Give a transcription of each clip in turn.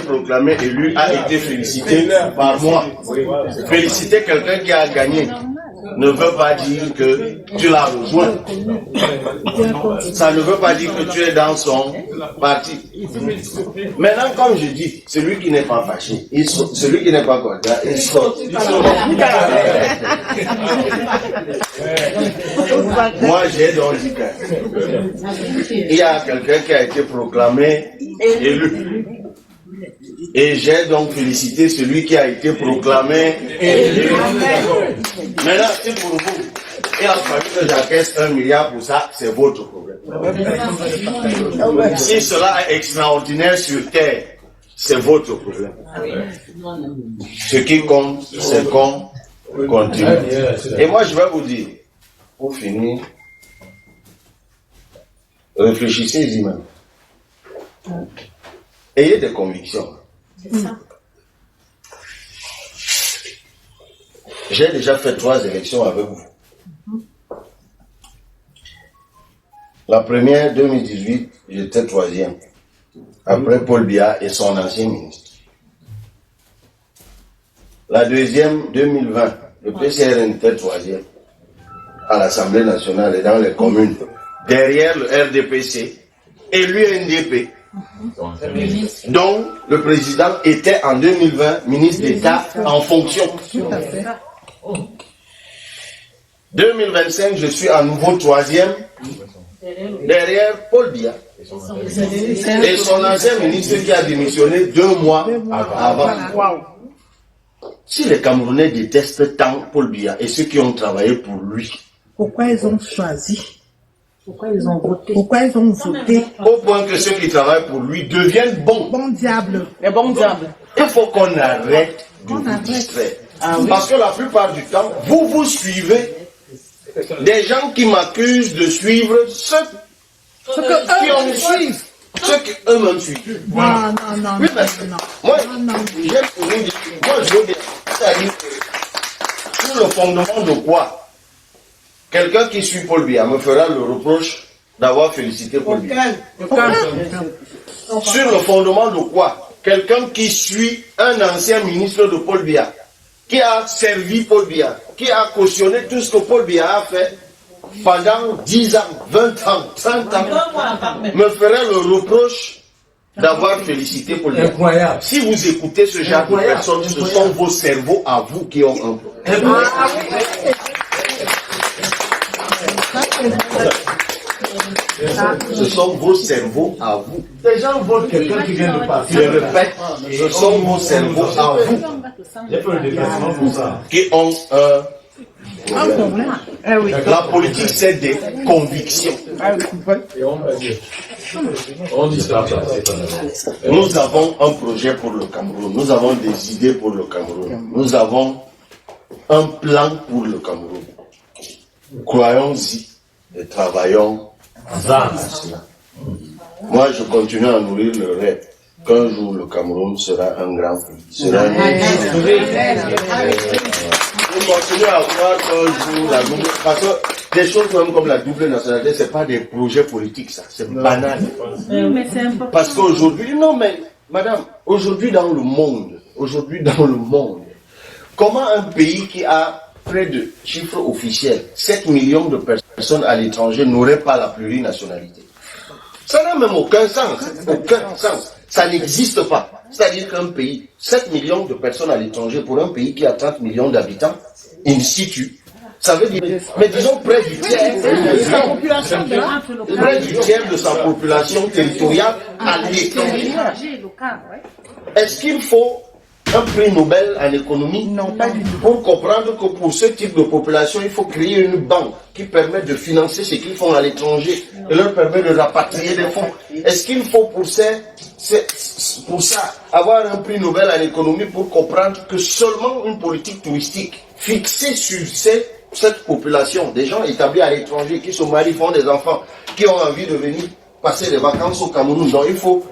proclamé élu a été félicité par moi. Féliciter quelqu'un qui a gagné ne veut pas dire que tu l'as rejoint. Ça ne veut pas dire que tu es dans son parti. Maintenant, comme je dis, celui qui n'est pas fâché, celui qui n'est pas content, il sort. Moi, j'ai donc dit qu'il y a quelqu'un qui a été proclamé élu. Et j'ai donc félicité celui qui a été proclamé élu. Maintenant, c'est pour vous. Et en famille que j'encaisse 1 milliard pour ça, c'est votre problème. Si cela est extraordinaire sur terre, c'est votre problème. Ce qui compte, c'est qu'on continue. Et moi, je vais vous dire, pour finir, réfléchissez-y même. Ayez des convictions. J'ai déjà fait 3 élections avec vous. La première, 2018, j'étais 3e. Après Paul Biya et son ancien ministre. La deuxième, 2020, le PCRN était 3e à l'Assemblée nationale et dans les communes. Derrière le RDPC et l'UNDP. Donc, le président était en 2020 ministre d'État en fonction. 2025, je suis à nouveau 3e derrière Paul Biya et son ancien ministre qui a démissionné 2 mois avant. Si les Camerounais détestent tant Paul Biya et ceux qui ont travaillé pour lui, pourquoi ils ont choisi? Pourquoi ils ont voté? Pourquoi ils ont voté? Au point que ceux qui travaillent pour lui deviennent bons. Bon diable. Les bons diables. Il faut qu'on arrête de vous distraire. Parce que la plupart du temps, vous suivez des gens qui m'accusent de suivre ceux qui ont suivi, ceux qui eux-mêmes suivent. Non. Moi, je veux dire, c'est-à-dire que sur le fondement de quoi quelqu'un qui suit Paul Biya me fera le reproche d'avoir félicité Paul Biya. Sur le fondement de quoi quelqu'un qui suit un ancien ministre de Paul Biya, qui a servi Paul Biya, qui a cautionné tout ce que Paul Biya a fait pendant 10 ans, 20 ans, 30 ans, me ferait le reproche d'avoir félicité Paul Biya. Incroyable. Si vous écoutez ce genre de personnes, ce sont vos cerveaux à vous qui ont un problème. Ce sont vos cerveaux à vous. Les gens votent quelqu'un qui vient de partir. Je répète, ce sont vos cerveaux à vous qui ont un problème. La politique, c'est des convictions. Nous avons un projet pour le Cameroun. Nous avons des idées pour le Cameroun. Nous avons un plan pour le Cameroun. Croyons-y et travaillons à cela. Moi, je continue à nourrir le rêve qu'un jour le Cameroun sera un grand pays. Sera un je continue à croire qu'un jour la double... Parce que des choses même comme la double nationalité, ce n'est pas des projets politiques, ça. C'est banal. Parce qu'aujourd'hui, non mais, madame, aujourd'hui dans le monde, comment un pays qui a près de chiffres officiels, 7 millions de personnes à l'étranger n'auraient pas la plurinationalité? Ça n'a même aucun sens. Aucun sens. Ça n'existe pas. C'est-à-dire qu'un pays, 7 millions de personnes à l'étranger pour un pays qui a 30 millions d'habitants, in situ, ça veut dire, mais disons près du tiers de sa population territoriale à l'étranger. Est-ce qu'il faut un prix Nobel en économie? Non, pas du tout. Pour comprendre que pour ce type de population, il faut créer une banque qui permet de financer ce qu'ils font à l'étranger et leur permet de rapatrier des fonds. Est-ce qu'il faut pour ça avoir un prix Nobel en économie pour comprendre que seulement une politique touristique fixée sur cette population, des gens établis à l'étranger, qui se marient, font des enfants, qui ont envie de venir passer des vacances au Cameroun, donc il faut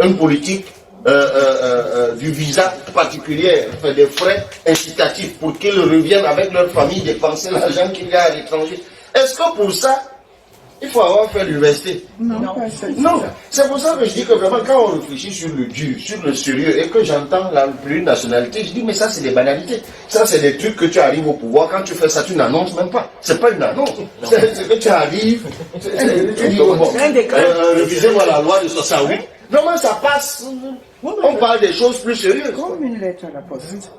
une politique du visa particulier, des frais incitatifs pour qu'ils reviennent avec leur famille dépenser l'argent qu'il y a à l'étranger. Est-ce que pour ça, Il faut avoir fait l'université. Non, Non, c'est pour ça que je dis que vraiment, quand on réfléchit sur le dur, sur le sérieux, et que j'entends la plurinationalité, je dis, mais ça, c'est des banalités. Ça, c'est des trucs que tu arrives au pouvoir. Quand tu fais ça, tu n'annonces même pas. C'est pas une annonce. C'est que tu arrives, tu dis, oh, bon, révisez-moi la loi de 68. Normalement, ça passe. On parle des choses plus sérieuses. Comme une lettre à la poste.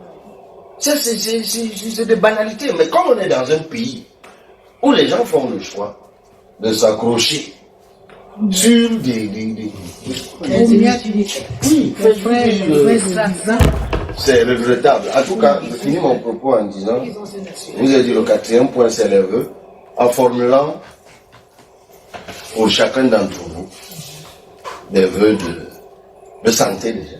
C'est des banalités. Mais comme on est dans un pays où les gens font le choix de s'accrocher sur des c'est regrettable. En tout cas, je finis mon propos en disant, je vous ai dit le 4e point, c'est les vœux, en formulant pour chacun d'entre vous des vœux de santé déjà.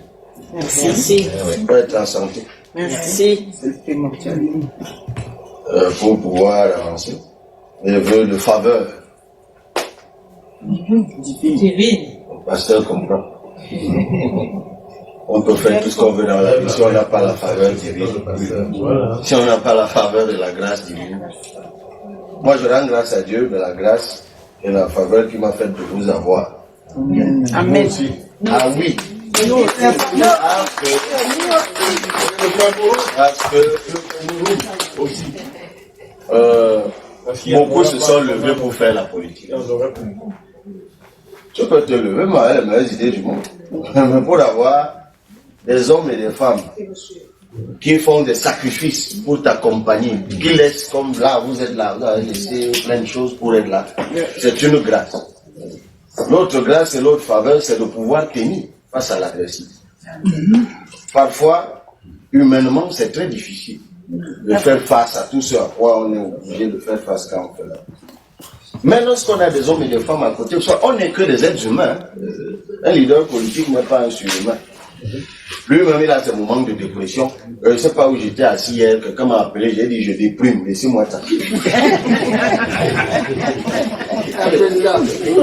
Merci. Pour être en santé. Merci. Pour pouvoir avancer. Des vœux de faveur. Divine. Le pasteur comprend. On peut faire tout ce qu'on veut dans la vie si on n'a pas la faveur divine. Si on n'a pas la faveur de la grâce divine. Moi, je rends grâce à Dieu de la grâce et la faveur qui m'a fait de vous avoir. Amen. Ah oui. Beaucoup se sont levés pour faire la politique. Tu peux te lever, mais les meilleures idées du monde. Mais pour avoir des hommes et des femmes qui font des sacrifices pour t'accompagner, qui laissent comme là, vous êtes là, vous avez laissé plein de choses pour être là. C'est une grâce. L'autre grâce et l'autre faveur, c'est de pouvoir tenir face à l'adversité. Parfois, humainement, c'est très difficile de faire face à tout ce à quoi on est obligé de faire face quand on fait là. Mais lorsqu'on a des hommes et des femmes à côté, on n'est que des êtres humains. Un leader politique n'est pas un surhumain. Lui-même, il a ses moments de dépression. Je ne sais pas où j'étais assis hier, quelqu'un m'a appelé, j'ai dit, je déprime, laissez-moi tranquille.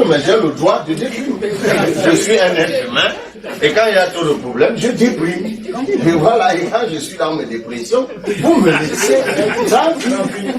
Mais j'ai le droit de déprimer. Je suis un être humain, et quand il y a trop de problèmes, je déprime. Et voilà, et quand je suis dans mes dépressions, vous me laissez tranquille.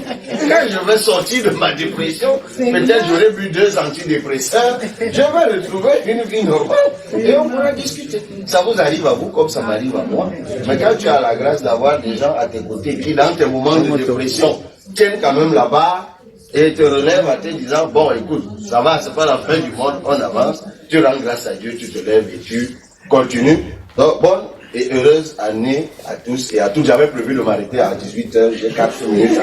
Quand je vais sortir de ma dépression, peut-être j'aurai bu 2 antidépresseurs, je vais retrouver une vie normale, et on pourra discuter. Ça vous arrive à vous comme ça m'arrive à moi. Mais quand tu as la grâce d'avoir des gens à tes côtés qui, dans tes moments de dépression, tiennent quand même la barre et te relèvent en te disant, bon, écoute, ça va, c'est pas la fin du monde, on avance, tu rends grâce à Dieu, tu te lèves et tu continues. Donc, bonne et heureuse année à tous et à toutes. J'avais prévu de m'arrêter à 18h, j'ai 4 minutes.